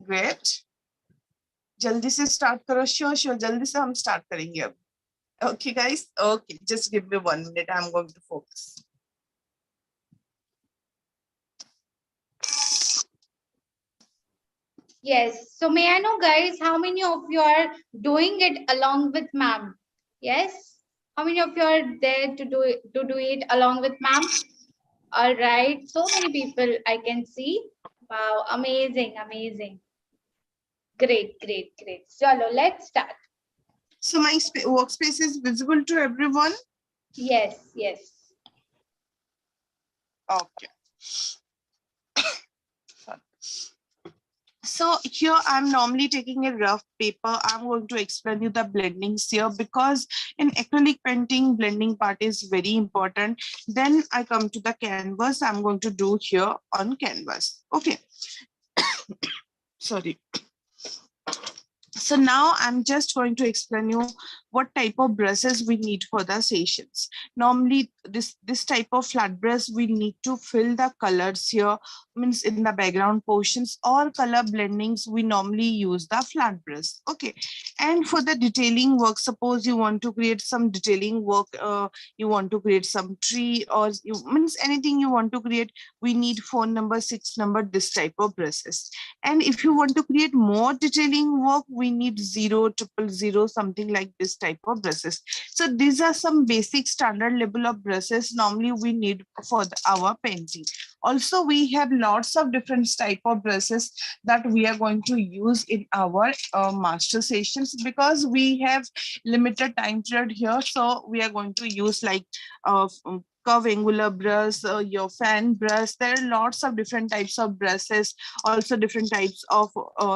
great. जल्दी से start करो. Sure. जल्दी से हम start करेंगे अब. Okay, guys. Okay, just give me 1 minute. I'm going to focus. Yes. So may I know, guys, how many of you are doing it along with ma'am? Yes. How many of you are there to do it along with ma'am? All right. So many people I can see. Wow. Amazing. Amazing. Great. Chalo, let's start. So my workspace is visible to everyone? Yes. Okay. So here I'm normally taking a rough paper. I'm going to explain you the blendings here because in acrylic painting, blending part is very important. Then I come to the canvas. I'm going to do here on canvas. Okay. Sorry. So now I'm just going to explain you what type of brushes we need for the sessions. Normally this type of flat brush we need to fill the colors here, means in the background portions, or color blendings we normally use the flat brush. Okay. And for the detailing work, suppose you want to create some detailing work, you want to create some tree, or you means anything you want to create, we need 4 number, 6 number, this type of brushes. And if you want to create more detailing work, we need 0, 000, something like this type of brushes. So these are some basic standard level of brushes normally we need for our painting. Also, we have lots of different type of brushes that we are going to use in our master sessions because we have limited time period here. So we are going to use like curve angular brush, your fan brush. There are lots of different types of brushes. Also different types of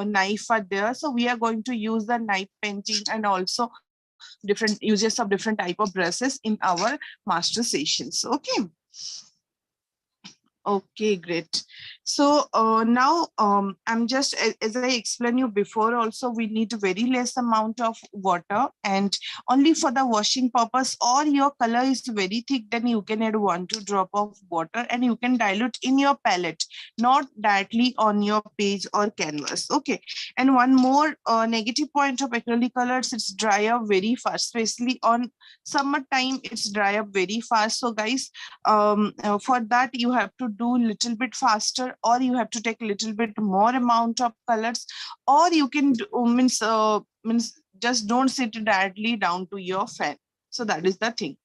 knife are there. So we are going to use the knife painting and also different uses of different type of brushes in our master sessions. Okay. Okay, great. So now I'm just, as I explained you before, also we need very less amount of water and only for the washing purpose, or your color is very thick, then you can add 1-2 drop of water and you can dilute in your palette, not directly on your page or canvas. Okay. And one more negative point of acrylic colors, it's dry up very fast, especially on summertime, it's dry up very fast. So guys, for that you have to do little bit faster, or you have to take little bit more amount of colors, or you can do, means just don't sit directly down to your fan. So that is the thing.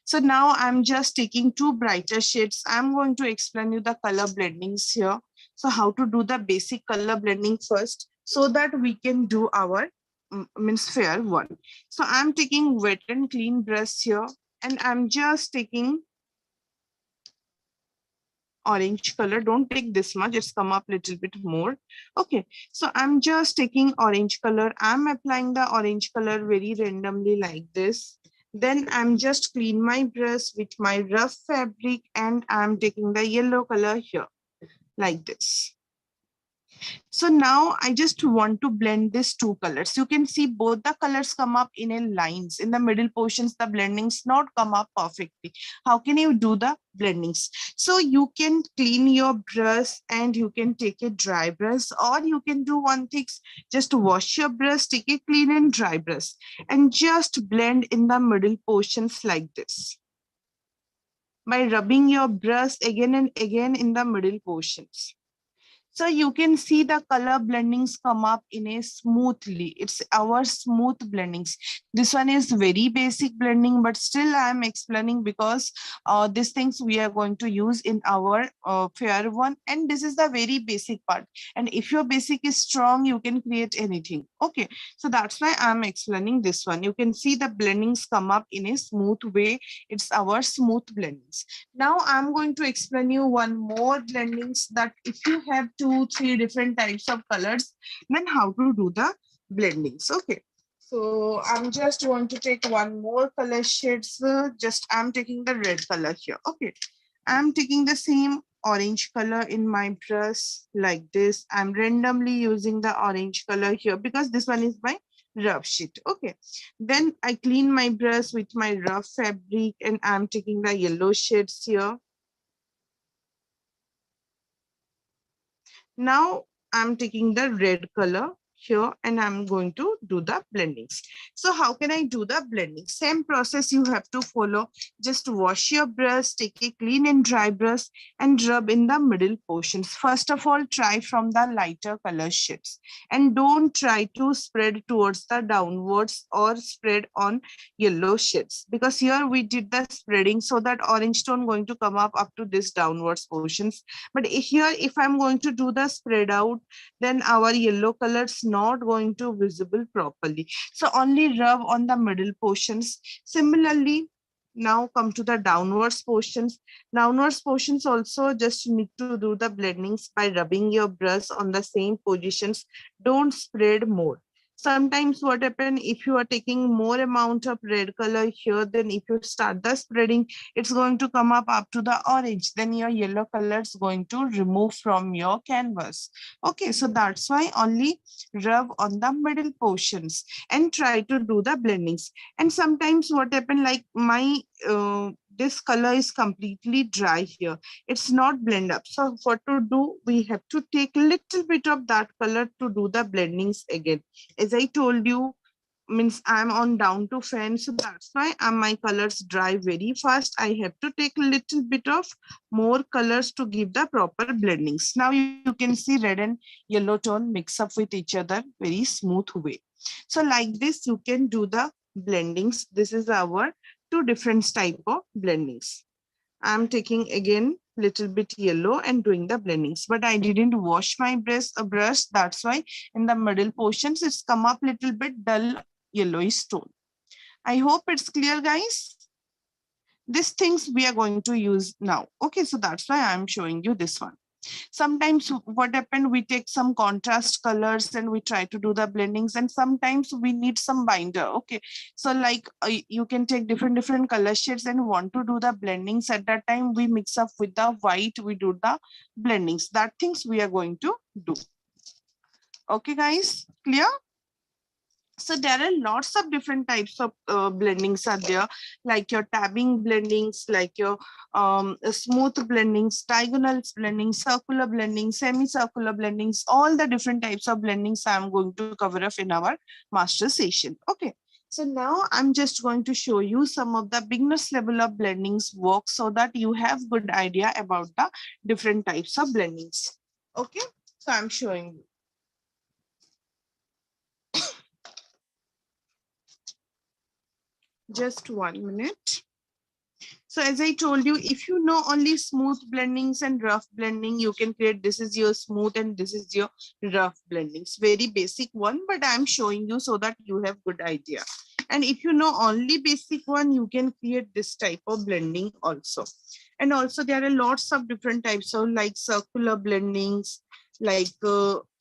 So now I'm just taking 2 brighter shades. I'm going to explain you the color blendings here. So how to do the basic color blending first so that we can do our means fair one. So I'm taking wet and clean brush here, and I'm just taking orange color. Don't take this much, it's come up a little bit more. Okay, so I'm just taking orange color. I'm applying the orange color very randomly like this. Then I'm just clean my brush with my rough fabric and I'm taking the yellow color here like this. So now I just want to blend these 2 colors. You can see both the colors come up in a lines. In the middle portions, the blendings not come up perfectly. How can you do the blendings? So you can clean your brush and you can take a dry brush, or you can do one thing, just wash your brush, take a clean and dry brush and just blend in the middle portions like this by rubbing your brush again and again in the middle portions. So you can see the color blendings come up in a smoothly. It's our smooth blendings. This one is very basic blending, but still I am explaining because these things we are going to use in our fair one. And this is the very basic part. And if your basic is strong, you can create anything. Okay. So that's why I'm explaining this one. You can see the blendings come up in a smooth way. It's our smooth blendings. Now I'm going to explain you one more blendings that if you have 2-3 different types of colors, then how to do the blendings. Okay. So I'm just going to take one more color shades. Just I'm taking the red color here. Okay. I'm taking the same orange color in my brush like this. I'm randomly using the orange color here because this one is my rough sheet. Okay, then I clean my brush with my rough fabric and I'm taking the yellow shades here. Now I'm taking the red color here and I'm going to do the blendings. So how can I do the blending? Same process you have to follow. Just wash your brush, take a clean and dry brush and rub in the middle portions. First of all, try from the lighter color shades and don't try to spread towards the downwards or spread on yellow shades, because here we did the spreading so that orange tone going to come up to this downwards portions. But here if I'm going to do the spread out, then our yellow colors not going to visible properly. So only rub on the middle portions. Similarly, now come to the downwards portions. Downwards portions also just need to do the blendings by rubbing your brush on the same positions. Don't spread more. Sometimes what happen, if you are taking more amount of red color here, then if you start the spreading, it's going to come up to the orange. Then your yellow color is going to remove from your canvas. Okay, so that's why only rub on the middle portions and try to do the blendings. And sometimes what happen, like my this color is completely dry here, it's not blend up. So what to do, we have to take little bit of that color to do the blendings again. As I told you, means I'm on down to fan, so that's why my colors dry very fast. I have to take a little bit of more colors to give the proper blendings. Now you can see red and yellow tone mix up with each other very smooth way. So like this you can do the blendings. This is our two different type of blendings. I'm taking again little bit yellow and doing the blendings, but I didn't wash my brush. That's why in the middle portions it's come up little bit dull yellowish tone. I hope it's clear, guys. These things we are going to use now. Okay, so that's why I'm showing you this one. Sometimes what happened, we take some contrast colors and we try to do the blendings, and sometimes we need some binder. Okay, so like you can take different color shades and want to do the blendings. At that time we mix up with the white, we do the blendings. That things we are going to do. Okay guys, clear? So there are lots of different types of blendings are there, like your tabbing blendings, like your smooth blendings, diagonal blendings, circular blendings, semicircular blendings, all the different types of blendings I'm going to cover up in our master session. Okay. So now I'm just going to show you some of the beginners level of blendings work so that you have good idea about the different types of blendings. Okay. So I'm showing you. Just 1 minute. So as I told you, if you know only smooth blendings and rough blending, you can create, this is your smooth and this is your rough blendings. Very basic one, but I'm showing you so that you have good idea. And if you know only basic one, you can create this type of blending also. And also there are lots of different types of like circular blendings, like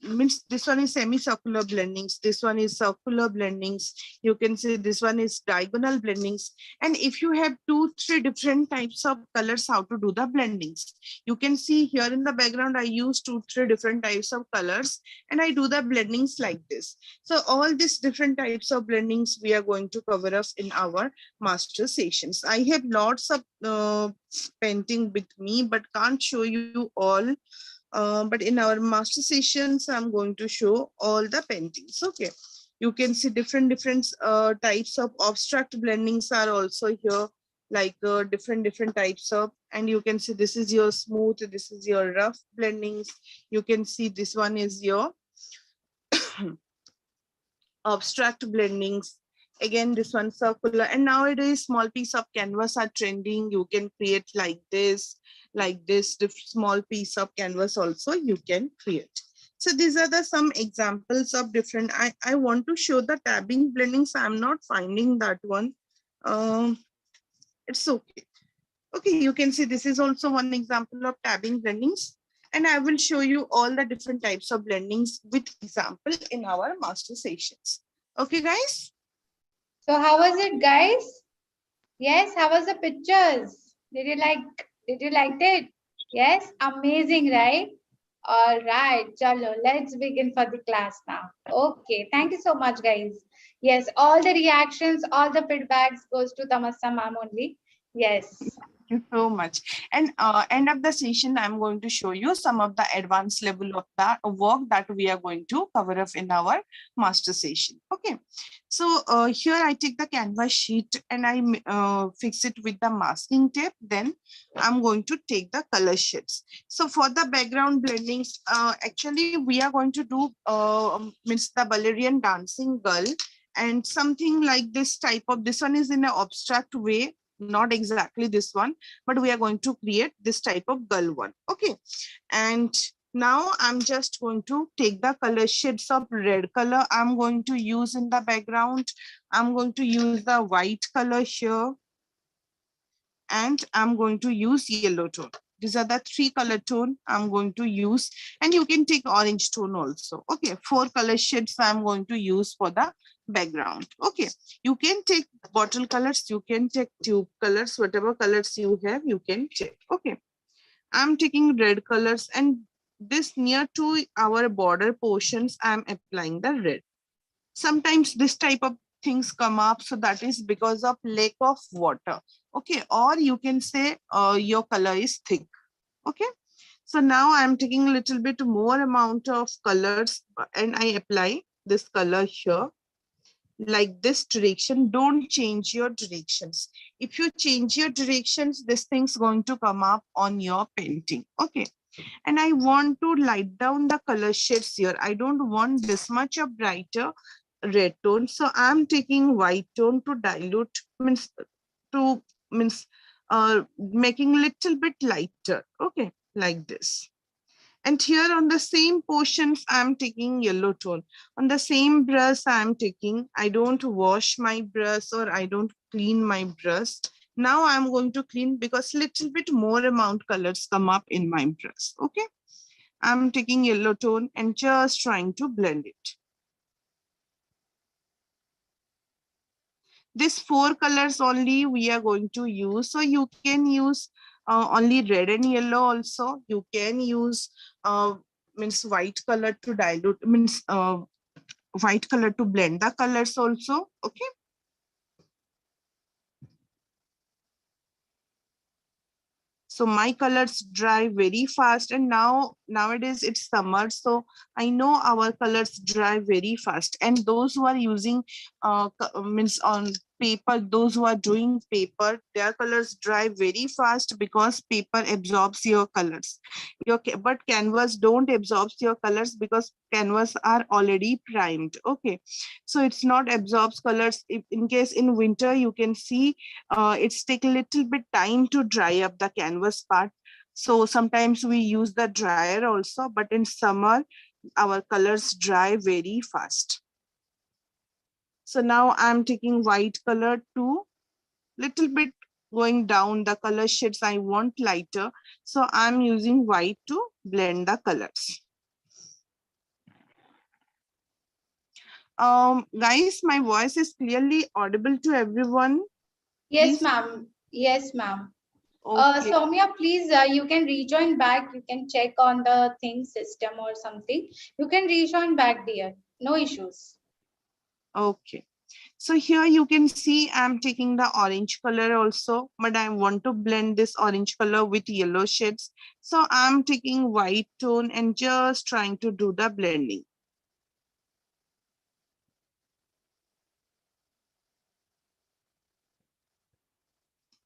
means this one is semicircular blendings, this one is circular blendings, you can say this one is diagonal blendings. And if you have 2-3 different types of colors, how to do the blendings, you can see here in the background I use 2-3 different types of colors and I do the blendings like this. So all these different types of blendings we are going to cover up in our master sessions. I have lots of painting with me but can't show you all. But in our master sessions, I'm going to show all the paintings. Okay, you can see different types of abstract blendings are also here, like different types of, and you can see this is your smooth, this is your rough blendings. You can see this one is your abstract blendings. Again, this one circular, and nowadays small piece of canvas are trending. You can create like this, small piece of canvas also you can create. So these are the some examples of different. I want to show the tabbing blendings. I'm not finding that one. It's okay. Okay, you can see this is also one example of tabbing blendings. And I will show you all the different types of blendings with example in our master sessions. Okay, guys? So how was it, guys? Yes, how was the pictures? Did you liked it? Yes, amazing, right? All right, chalo, let's begin for the class now. Okay, thank you so much, guys. Yes, all the reactions, all the feedbacks goes to Tamassa ma'am only. Yes. you so much. And end of the session, I'm going to show you some of the advanced level of the work that we are going to cover up in our master session. Okay. So here I take the canvas sheet and I fix it with the masking tape. Then I'm going to take the color sheets. So for the background blendings, actually we are going to do means the Valerian dancing girl and something like this type of, this one is in an abstract way, not exactly this one, but we are going to create this type of girl one. Okay. And now I'm just going to take the color shades of red color I'm going to use in the background. I'm going to use the white color here, and I'm going to use yellow tone. These are the three color tone I'm going to use, and you can take orange tone also. Okay, 4 color shades I'm going to use for the background. Okay, you can take bottle colors, you can take tube colors, whatever colors you have, you can take. Okay, I'm taking red colors, and this near to our border portions, I'm applying the red. Sometimes this type of things come up, so that is because of lack of water. Okay, or you can say your color is thick. Okay, so now I'm taking a little bit more amount of colors and I apply this color here, like this direction. Don't change your directions. If you change your directions, this thing's going to come up on your painting. Okay, and I want to light down the color shades here. I don't want this much of brighter red tone, so I'm taking white tone to dilute, means to means making little bit lighter. Okay, like this. And here on the same portions, I'm taking yellow tone. On the same brush, I'm taking, I don't wash my brush or I don't clean my brush. Now I'm going to clean because little bit more amount colors come up in my brush. Okay, I'm taking yellow tone and just trying to blend it. These 4 colors only we are going to use. So you can use only red and yellow also. You can use means white color to dilute, means white color to blend the colors also. Okay. So my colors dry very fast, and nowadays it's summer, so I know our colors dry very fast. And those who are using means on paper, those who are doing paper, their colors dry very fast because paper absorbs your colors. But canvas don't absorb your colors because canvas are already primed. Okay, so it's not absorbs colors. If in case in winter you can see it's take a little bit time to dry up the canvas part. So sometimes we use the dryer also, but in summer, our colors dry very fast. So now I'm taking white color to little bit going down the color shades I want lighter. So I'm using white to blend the colors. Guys, my voice is clearly audible to everyone. Yes, Please. ma'am. Yes, ma'am. Okay. Soumya, please, you can rejoin back. You can check on the thing system or something. You can rejoin back, dear. No issues. Okay. So here you can see I'm taking the orange color also, but I want to blend this orange color with yellow shades. So I'm taking white tone and just trying to do the blending.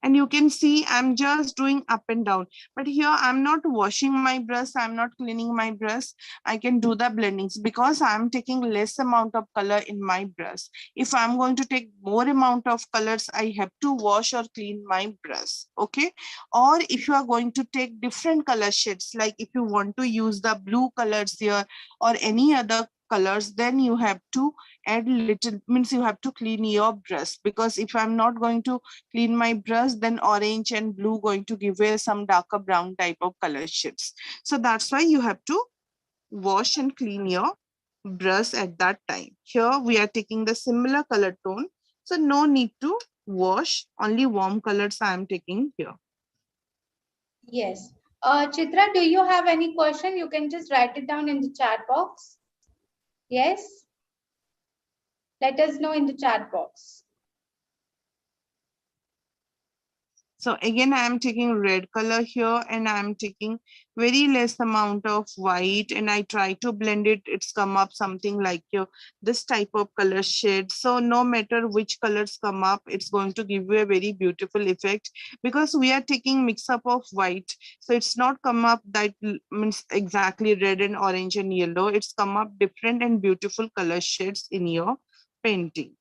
And you can see I'm just doing up and down. But here I'm not washing my brush, I'm not cleaning my brush. I can do the blendings because I'm taking less amount of color in my brush. If I'm going to take more amount of colors, I have to wash or clean my brush. Okay. Or if you are going to take different color shades, like if you want to use the blue colors here or any other colors, then you have to add little, means you have to clean your brush, because if I'm not going to clean my brush, then orange and blue going to give you some darker brown type of color shades. So that's why you have to wash and clean your brush at that time. Here we are taking the similar color tone, so no need to wash, only warm colors I am taking here. Yes. Chitra, do you have any question? You can just write it down in the chat box. Yes. Let us know in the chat box. So again, I am taking red color here and I am taking very less amount of white and I try to blend it. It's come up something like this type of color shade. So no matter which colors come up, it's going to give you a very beautiful effect because we are taking mix up of white. So it's not come up that means exactly red and orange and yellow. It's come up different and beautiful color shades in your painting.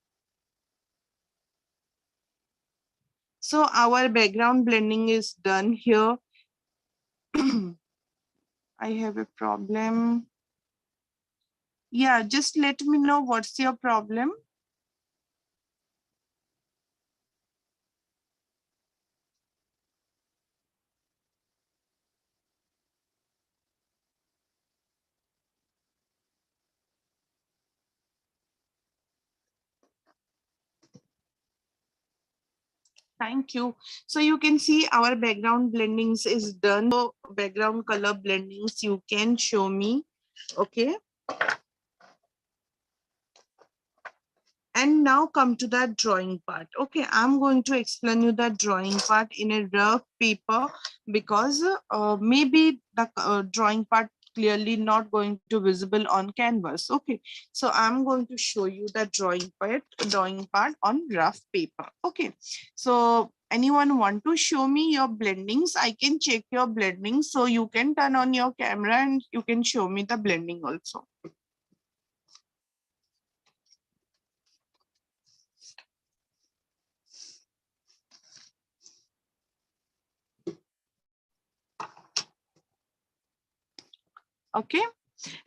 So our background blending is done here. I have a problem. Yeah, just let me know what's your problem. Thank you. So you can see our background blendings is done. So background color blendings you can show me. Okay. And now come to that drawing part. Okay, I'm going to explain you that drawing part in a rough paper because maybe the drawing part clearly not going to visible on canvas. Okay, so I'm going to show you the drawing part on rough paper. Okay, so anyone want to show me your blendings? I can check your blendings, so you can turn on your camera and you can show me the blending also. Okay.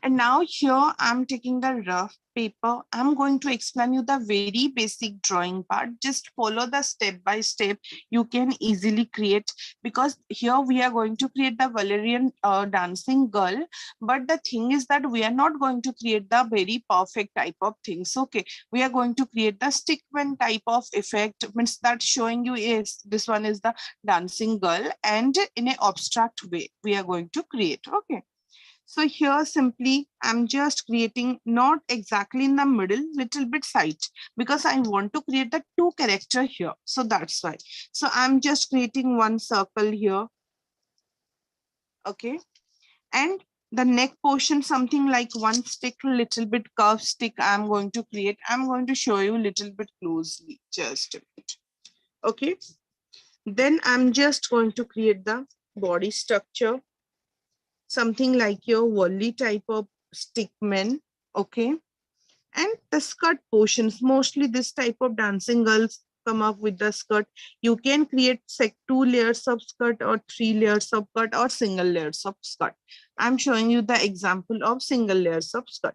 And now here I'm taking the rough paper. I'm going to explain you the very basic drawing part. Just follow the step by step. You can easily create because here we are going to create the Valerian dancing girl. But the thing is that we are not going to create the very perfect type of things. Okay, we are going to create the stickman type of effect. Means that showing you is this one is the dancing girl and in an abstract way we are going to create. Okay. So here simply I'm just creating not exactly in the middle, little bit side because I want to create the two character here. So that's why. So I'm just creating one circle here. Okay. And the neck portion, something like one stick, little bit curved stick I'm going to create. I'm going to show you a little bit closely, just a bit. Okay. Then I'm just going to create the body structure, something like your volley type of stickman. Okay. And the skirt portions, mostly this type of dancing girls come up with the skirt. You can create two layers of skirt or three layers of skirt or single layers of skirt. I'm showing you the example of single layers of skirt.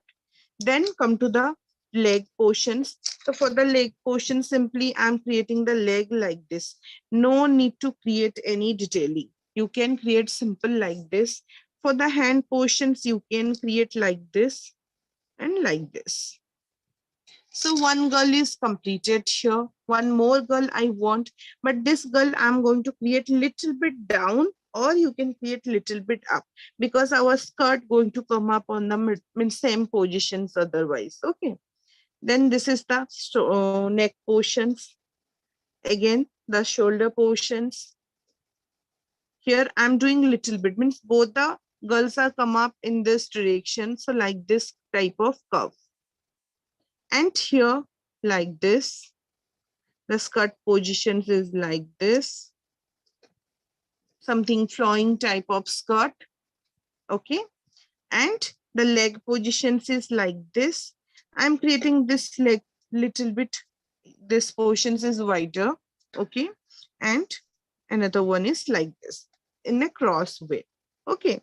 Then come to the leg portions. So for the leg portion, simply I'm creating the leg like this. No need to create any detailing. You can create simple like this. For the hand portions, you can create like this and like this. So one girl is completed here. One more girl I want, but this girl I'm going to create little bit down or you can create little bit up because our skirt going to come up on the same positions otherwise. Okay. Then this is the neck portions. Again, the shoulder portions. Here I'm doing little bit, means both the girls are come up in this direction. So like this type of curve. And here like this. The skirt positions is like this, something flowing type of skirt. Okay. And the leg positions is like this. I'm creating this leg little bit. This portions is wider. Okay. And another one is like this in a cross way. Okay.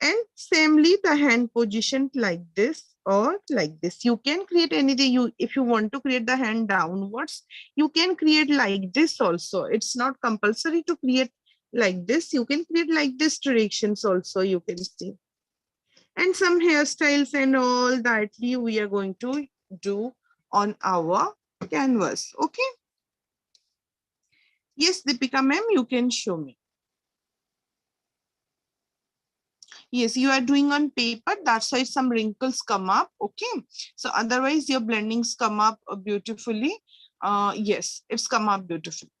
And samely the hand positioned like this or like this. You can create anything. You if you want to create the hand downwards, you can create like this also. It's not compulsory to create like this. You can create like this directions also, you can see. And some hairstyles and all that we are going to do on our canvas. Okay. Yes, Deepika ma'am, you can show me. Yes, you are doing on paper. That's why some wrinkles come up. Okay. So otherwise your blendings come up beautifully. Yes, it's come up beautifully.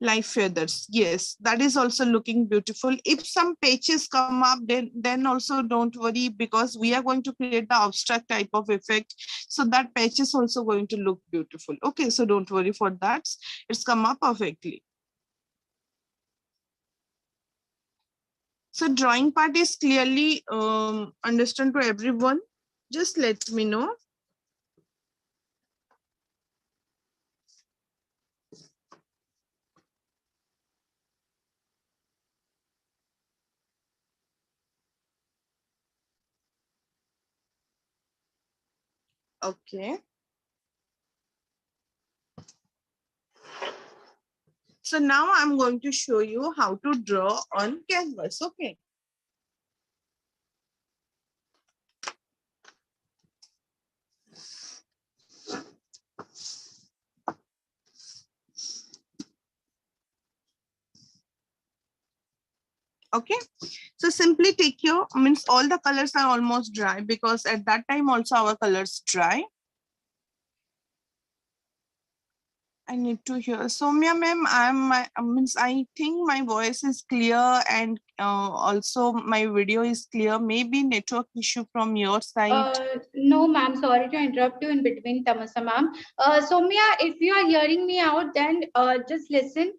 Like feathers. Yes, that is also looking beautiful. If some patches come up, then also don't worry, because we are going to create the abstract type of effect. So that patch is also going to look beautiful. Okay, so don't worry for that. It's come up perfectly. So drawing part is clearly understood to everyone. Just let me know. Okay. So now I'm going to show you how to draw on canvas. Okay. Okay. So simply take your, means all the colors are almost dry, because at that time also our colors dry. I need to hear. Soumya ma'am, I think my voice is clear, and also my video is clear. Maybe network issue from your side. No, ma'am. Sorry to interrupt you in between, Tamasa, ma'am. Soumya, if you are hearing me out, then just listen.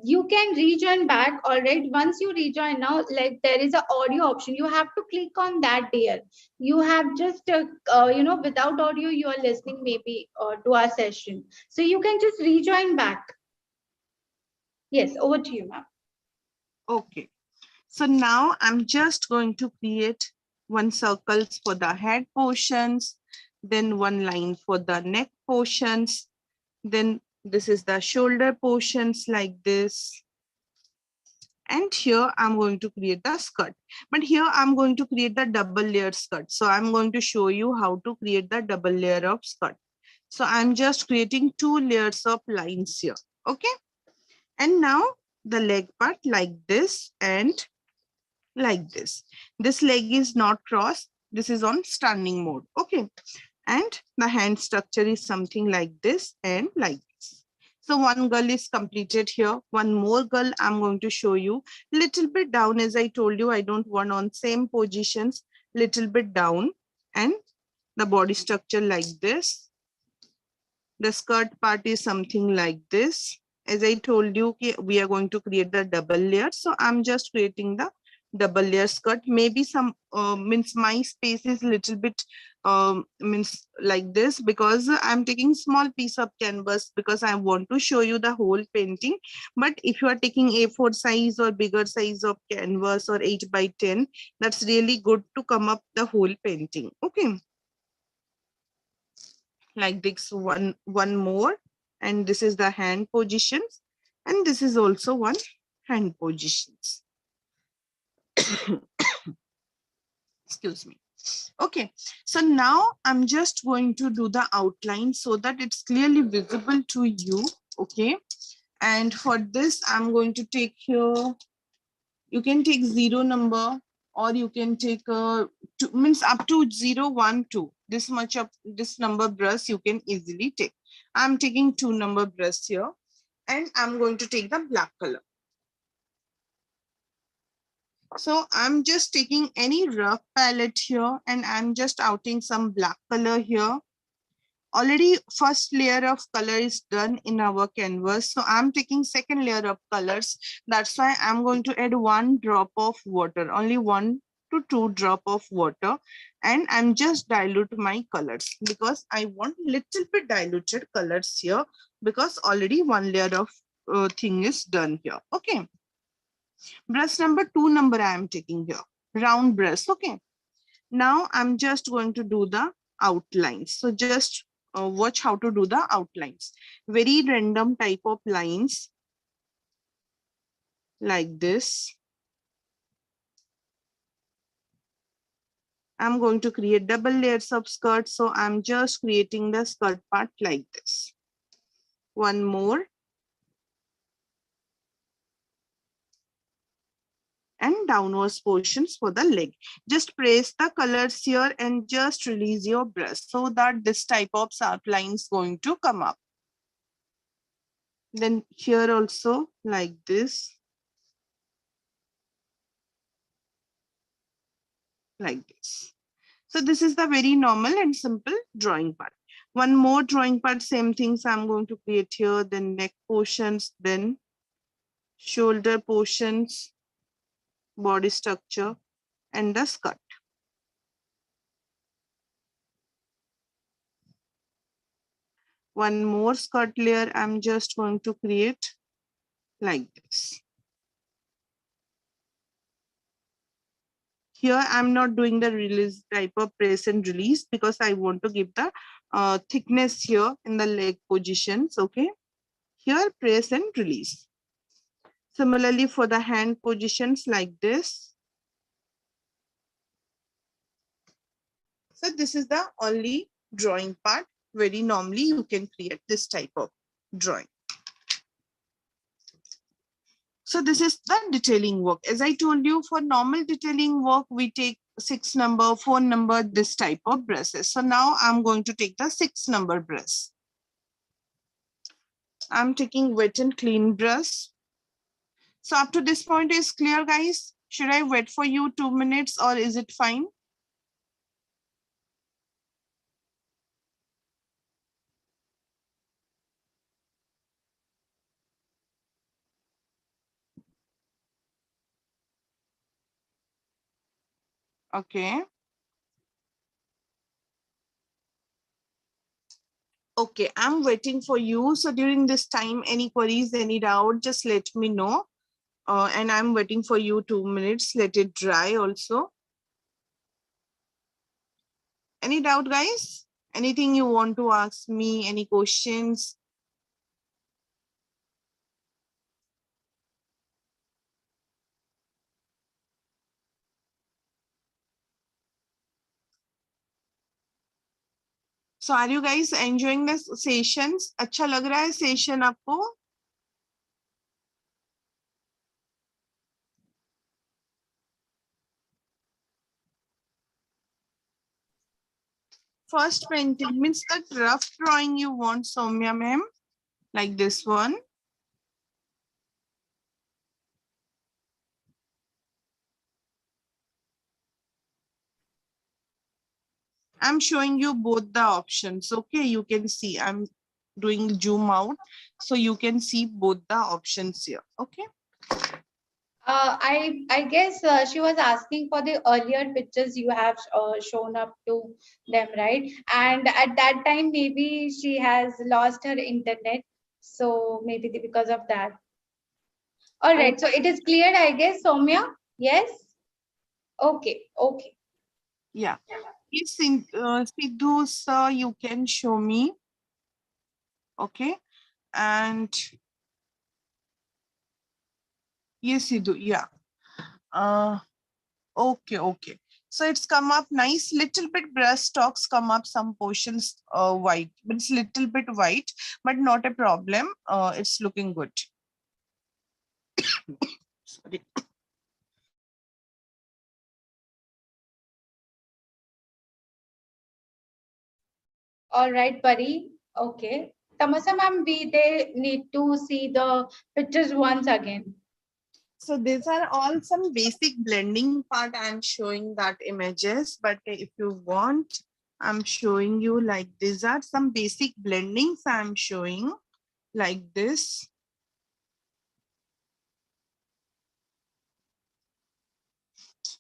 You can rejoin back. All right. Once you rejoin now, like there is a audio option. You have to click on that there. You have just, without audio, you are listening maybe to our session. So you can just rejoin back. Yes, over to you, ma'am. Okay. So now I'm just going to create one circles for the head portions, then one line for the neck portions, then this is the shoulder portions like this. And here I'm going to create the skirt. But here I'm going to create the double layer skirt. So I'm going to show you how to create the double layer of skirt. So I'm just creating 2 layers of lines here. Okay. And now the leg part like this and like this. This leg is not crossed. This is on standing mode. Okay. And the hand structure is something like this and like this. So one girl is completed here. One more girl I'm going to show you. Little bit down, as I told you, I don't want on same positions. Little bit down, and the body structure like this. The skirt part is something like this. As I told you, we are going to create the double layer. So I'm just creating the double layer skirt. Maybe some means my space is little bit means like this, because I'm taking small piece of canvas, because I want to show you the whole painting. But if you are taking A4 size or bigger size of canvas or 8 by 10, that's really good to come up the whole painting. Okay. Like this, one more, and this is the hand positions, and this is also one hand positions. Excuse me. Okay, so now I'm just going to do the outline so that it's clearly visible to you. Okay, and for this I'm going to take here, you can take 0 number, or you can take means up to 0, 1, 2. This much of this number brush you can easily take. I'm taking 2 number brush here, and I'm going to take the black color. So I'm just taking any rough palette here, and I'm just outing some black color here. Already first layer of color is done in our canvas, so I'm taking second layer of colors. That's why I'm going to add 1 drop of water, only 1 to 2 drop of water, and I'm just dilute my colors, because I want little bit diluted colors here, because already 1 layer of thing is done here. Okay, brush number 2 number I am taking here, round brush. Okay, now I'm just going to do the outlines. So just watch how to do the outlines. Very random type of lines like this. I'm going to create double layers of skirt. So I'm just creating the skirt part like this. One more. And downwards portions for the leg. Just press the colors here and just release your brush so that this type of sharp line is going to come up. Then here also like this, like this. So this is the very normal and simple drawing part. One more drawing part, same things I'm going to create here, then neck portions, then shoulder portions, body structure, and the skirt. One more skirt layer I'm just going to create like this. Here I'm not doing the release type of press and release because I want to give the thickness here in the leg positions. Okay, here press and release. Similarly for the hand positions like this. So this is the only drawing part. Very normally you can create this type of drawing. So this is the detailing work. As I told you, for normal detailing work, we take 6 number, 4 number, this type of brushes. So now I'm going to take the 6 number brush. I'm taking wet and clean brush. So up to this point is clear, guys? Should I wait for you 2 minutes or is it fine? Okay. Okay, I'm waiting for you. So during this time, any queries, any doubt, just let me know. And I'm waiting for you 2 minutes. Let it dry also. Any doubt, guys? Anything you want to ask me? Any questions? So are you guys enjoying the sessions? अच्छा लग रहा है session आपको? First painting means that rough drawing you want, Soumya ma'am, like this one. I'm showing you both the options. Okay, you can see I'm doing zoom out. So you can see both the options here. Okay. I guess she was asking for the earlier pictures you have shown up to them, right? And at that time, maybe she has lost her internet, so maybe because of that. All right, so it is clear, I guess, Soumya. Yes. Okay. Okay. Yeah. Yes, Sidhu, sir, you can show me. Okay. And yes, Sidhu, yeah. Okay, okay. So it's come up nice, little bit brush strokes come up, some portions white, but it's little bit white, but not a problem. It's looking good. Sorry. All right, Pari. Okay. Tamasa ma'am, they need to see the pictures once again. So these are all some basic blending part. I'm showing that images, but if you want, I'm showing you like these are some basic blendings I'm showing like this.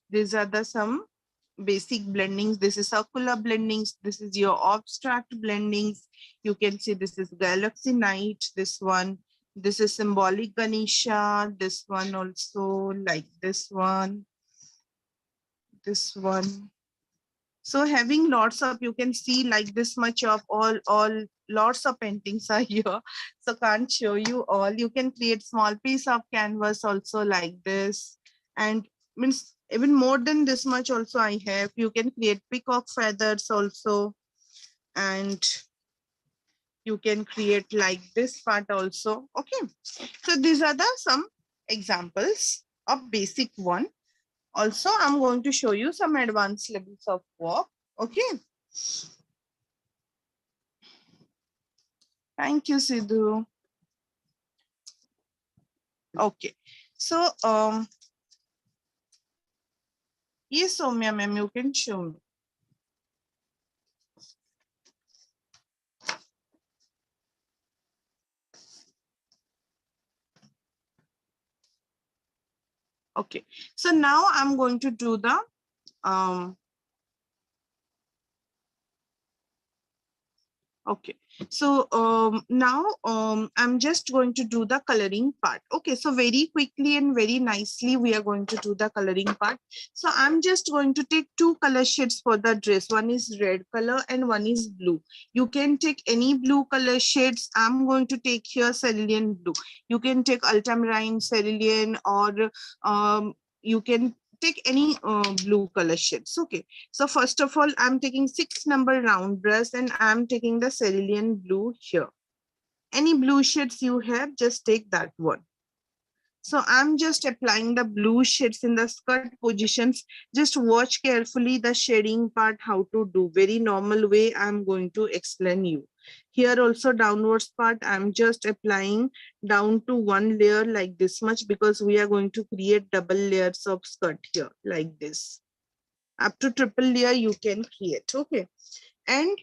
These are the some basic blendings. This is circular blendings. This is your abstract blendings. You can see this is Galaxy Night, this one. This is symbolic Ganesha. This one also like this one. This one. So having lots of, you can see like this much of all lots of paintings are here. So can't show you all. You can create small piece of canvas also like this. And means even more than this much also I have. You can create peacock feathers also. And you can create like this part also. Okay. So these are the some examples of basic one. Also, I'm going to show you some advanced levels of work. Okay. Thank you, Sidhu. Okay. So, yes, Soumya ma'am, you can show me. Okay. So now I'm going to do the okay, so now I'm just going to do the coloring part. Okay, so very quickly and very nicely we are going to do the coloring part. So I'm just going to take two color shades for the dress. One is red color and one is blue. You can take any blue color shades. I'm going to take here cerulean blue. You can take ultramarine, cerulean, or you can take any blue color shades. Okay, so first of all, I'm taking 6 number round brush and I'm taking the cerulean blue here. Any blue shades you have, just take that one. So I'm just applying the blue shades in the skirt positions. Just watch carefully the shading part, how to do. Very normal way I'm going to explain you. Here also downwards part, I'm just applying down to one layer like this much because we are going to create double layers of skirt here like this. Up to triple layer you can create. Okay, and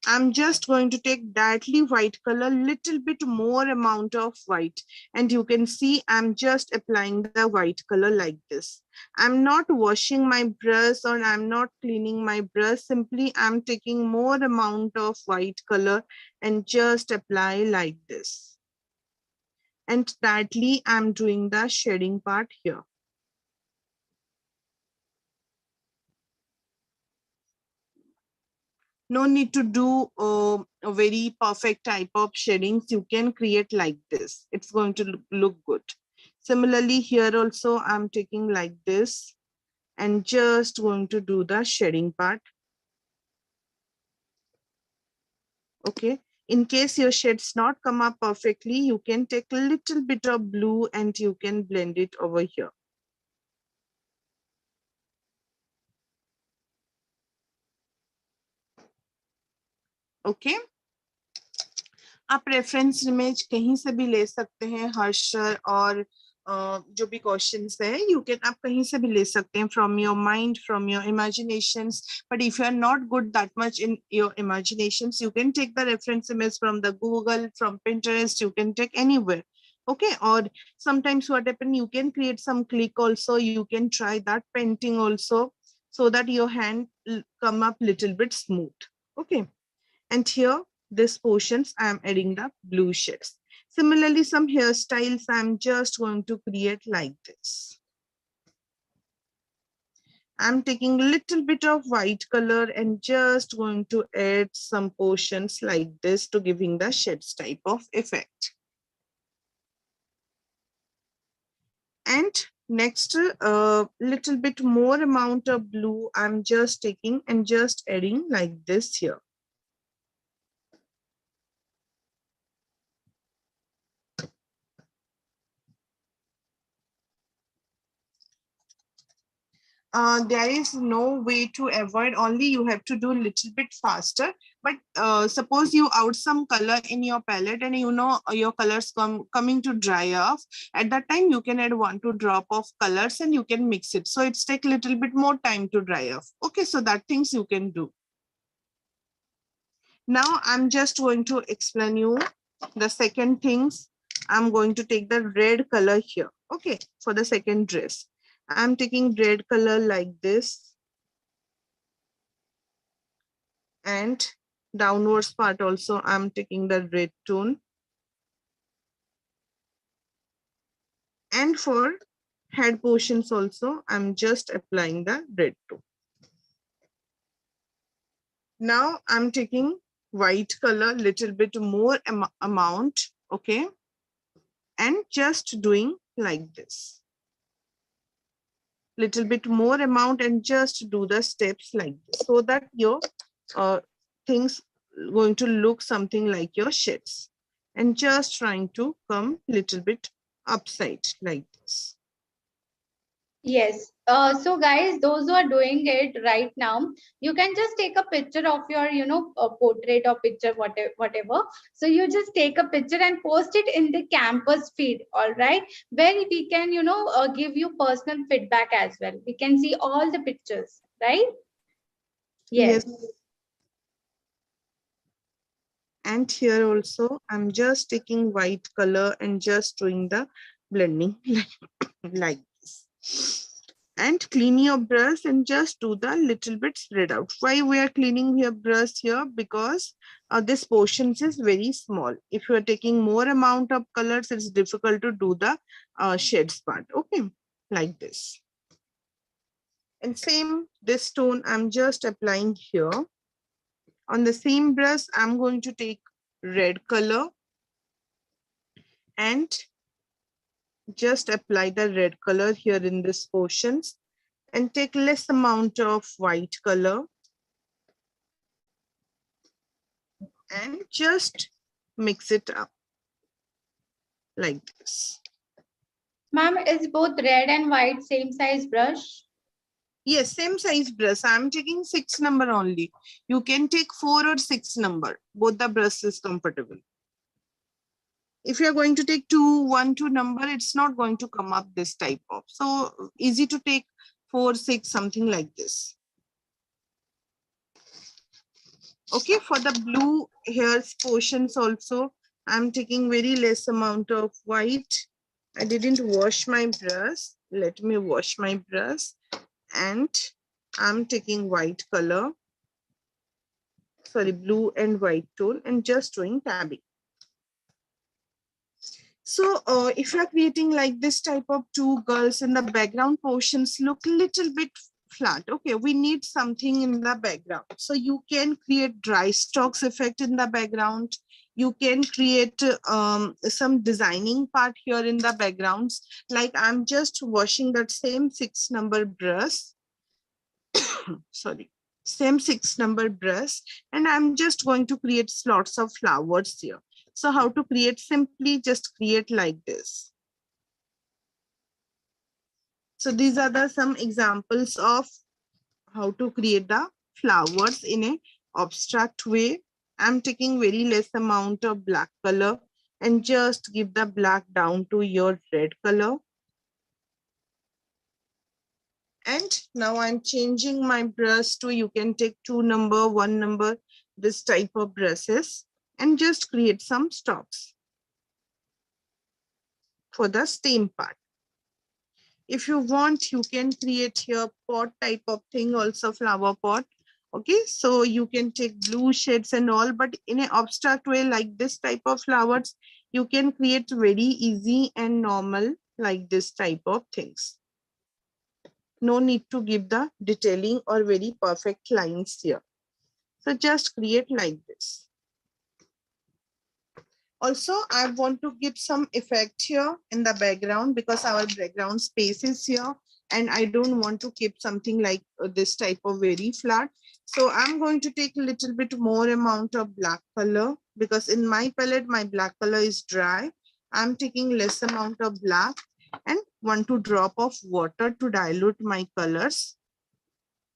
I'm just going to take directly white color, little bit more amount of white, and you can see I'm just applying the white color like this. I'm not washing my brush or I'm not cleaning my brush, simply I'm taking more amount of white color and just apply like this, and directly I'm doing the shading part here. No need to do a very perfect type of shadings. You can create like this. It's going to look good. Similarly, here also I'm taking like this and just going to do the shading part. Okay. In case your shades not come up perfectly, you can take a little bit of blue and you can blend it over here. Okay. आप reference image कहीं से भी ले सकते हैं, हर्षर और जो भी क्वेश्चंस है यू कैन आप कहीं से भी ले सकते हैं, from your mind, from your imaginations. But if you are not good that much in your imaginations, you can take the reference image from the Google, from Pinterest, you can take anywhere. Okay, or sometimes what happen, you can create some click also, you can try that painting also, so that your hand come up little bit smooth. Okay, and here, this portions, I am adding the blue shades. Similarly, some hairstyles I'm just going to create like this. I'm taking a little bit of white color and just going to add some portions like this to giving the shades type of effect. And next, a little bit more amount of blue I'm just taking and just adding like this here. There is no way to avoid, only you have to do a little bit faster. But suppose you out some color in your palette and you know your colors coming to dry off, at that time you can add 1-2 drop of colors and you can mix it, so it's take a little bit more time to dry off. Okay, so that things you can do. Now I'm just going to explain you the second things. I'm going to take the red color here. Okay, for the second dress, I'm taking red color like this, and downwards part also I'm taking the red tone, and for head portions also I'm just applying the red tone. Now I'm taking white color, little bit more amount. Okay, and just doing like this, little bit more amount, and just do the steps like this, so that your things going to look something like your shades, and just trying to come little bit upside like this. Yes. So guys, those who are doing it right now, you can just take a picture of your, a portrait or picture, whatever. So you just take a picture and post it in the campus feed, all right? Where we can, give you personal feedback as well. We can see all the pictures, right? Yes. Yes. And here also, I'm just taking white color and just doing the blending like this. And clean your brush and just do the little bit spread out. Why we are cleaning your brush here? Because this portion is very small. If you are taking more amount of colors, it's difficult to do the shades part. Okay, like this. And same, this tone I'm just applying here. On the same brush, I'm going to take red color and just apply the red color here in this portions and take less amount of white color and just mix it up like this. Ma'am, is both red and white same size brush? Yes, same size brush. I'm taking 6 number only. You can take 4 or 6 number. Both the brush is comfortable. If you're going to take 2, 1, 2 number, it's not going to come up this type of. So easy to take 4, 6, something like this. Okay, for the blue hairs portions also, I'm taking very less amount of white. I didn't wash my brush. Let me wash my brush. And I'm taking white color. Sorry, blue and white tone and just doing tabbing. So if you're creating like this type of two girls in the background portions look little bit flat. Okay, we need something in the background. So you can create dry strokes effect in the background. You can create some designing part here in the backgrounds. Like I'm just washing that same 6 number brush. Sorry, same 6 number brush. And I'm just going to create slots of flowers here. So how to create? Simply just create like this. So these are the some examples of how to create the flowers in a abstract way. I'm taking very less amount of black color and just give the black down to your red color. And now I'm changing my brush to, you can take 2 number, 1 number, this type of brushes and just create some stalks for the stem part. If you want, you can create here pot type of thing, also flower pot. Okay, so you can take blue shades and all, but in an abstract way like this type of flowers, you can create very easy and normal like this type of things. No need to give the detailing or very perfect lines here. So just create like this. Also, I want to give some effect here in the background because our background space is here and I don't want to keep something like this type of very flat. So I'm going to take a little bit more amount of black color because in my palette, my black color is dry. I'm taking less amount of black and 1 2 drop of water to dilute my colors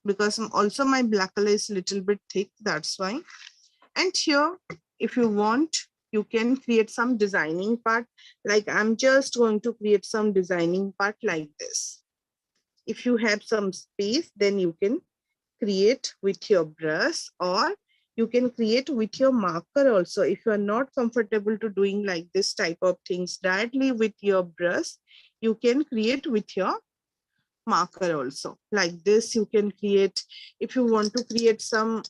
because also my black color is a little bit thick, that's why. And here, if you want, you can create some designing part. Like I'm just going to create some designing part like this. If you have some space, then you can create with your brush or you can create with your marker also. If you are not comfortable to doing like this type of things directly with your brush, you can create with your marker also. Like this, you can create, if you want to create some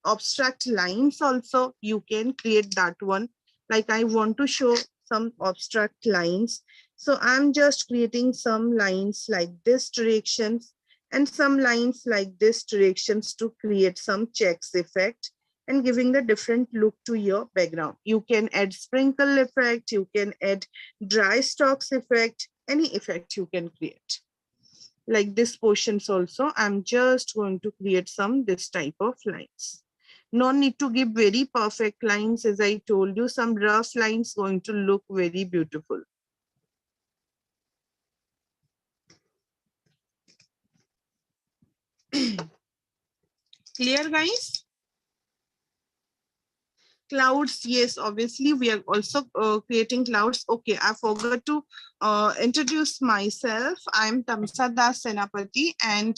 abstract lines also, you can create that one. Like I want to show some abstract lines. So I'm just creating some lines like this directions and some lines like this directions to create some checks effect and giving the different look to your background. You can add sprinkle effect, you can add dry strokes effect, any effect you can create. Like this portions also, I'm just going to create some this type of lines. No need to give very perfect lines. As I told you, some rough lines going to look very beautiful. Clear, guys? Clouds, yes, obviously we are also creating clouds. Okay, I forgot to introduce myself. I'm Tamsa Das Senapati, and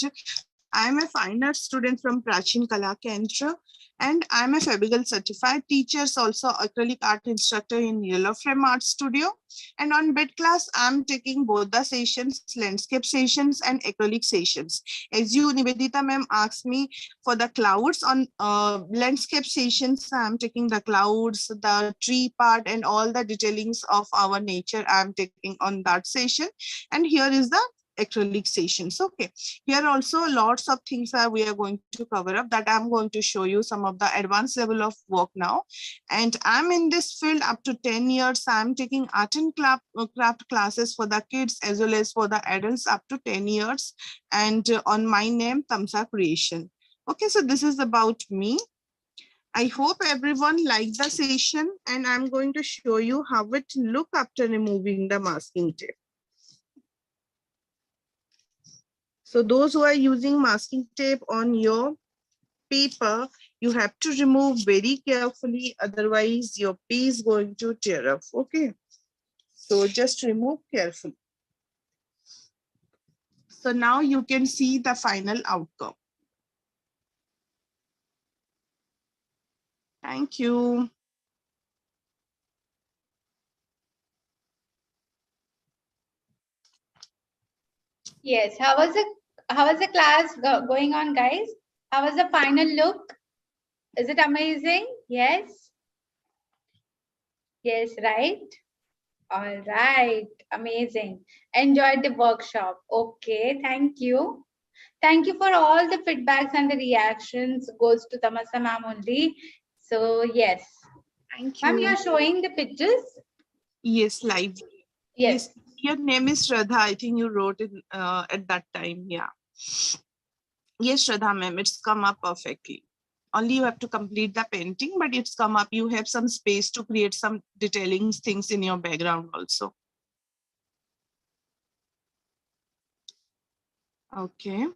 I'm a fine arts student from Prachin Kala Kendra, and I'm a Fabigal certified teacher, also acrylic art instructor in Yellow Frame Art Studio. And on bid class, I'm taking both the sessions, landscape sessions and acrylic sessions. As you, Nivedita ma'am, asked me for the clouds on landscape sessions, I'm taking the clouds, the tree part, and all the detailings of our nature I'm taking on that session. And here is the acrylic sessions. Okay, here also lots of things are we are going to cover up, that I'm going to show you some of the advanced level of work now. And I'm in this field up to 10 years. I'm taking art and craft classes for the kids as well as for the adults up to 10 years, and on my name Tamsa Creation. Okay, so this is about me. I hope everyone liked the session, and I'm going to show you how it look after removing the masking tape. So those who are using masking tape on your paper, you have to remove very carefully, otherwise your page is going to tear up. Okay, so just remove carefully. So now you can see the final outcome. Thank you. Yes. How was the class going on, guys? How was the final look? Is it amazing? Yes. Yes, right? All right. Amazing. Enjoyed the workshop. Okay, thank you. Thank you for all the feedbacks and the reactions goes to Tamasa ma'am only. So yes. Thank Ma'am, you you. are showing the pictures? Yes, live. Yes. Yes, your name is Shraddha. I think you wrote it at that time. Yeah. Yes, Shraddha ma'am, it's come up perfectly. Only you have to complete the painting, but it's come up. You have some space to create some detailing things in your background also. Okay.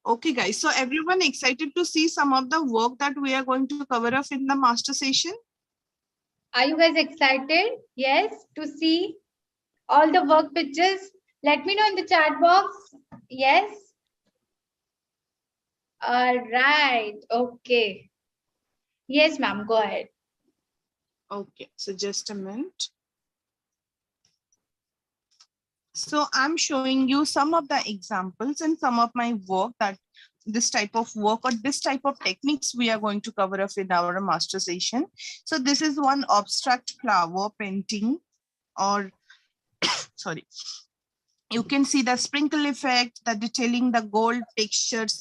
Okay, guys. So everyone excited to see some of the work that we are going to cover up in the master session? Are you guys excited? Yes, to see all the work pictures? Let me know in the chat box. Yes. All right. Okay. Yes, ma'am. Go ahead. Okay, so just a minute. So I'm showing you some of the examples and some of my work, that this type of work or this type of techniques we are going to cover up in our master session. So this is one abstract flower painting, or sorry, you can see the sprinkle effect, the detailing, the gold textures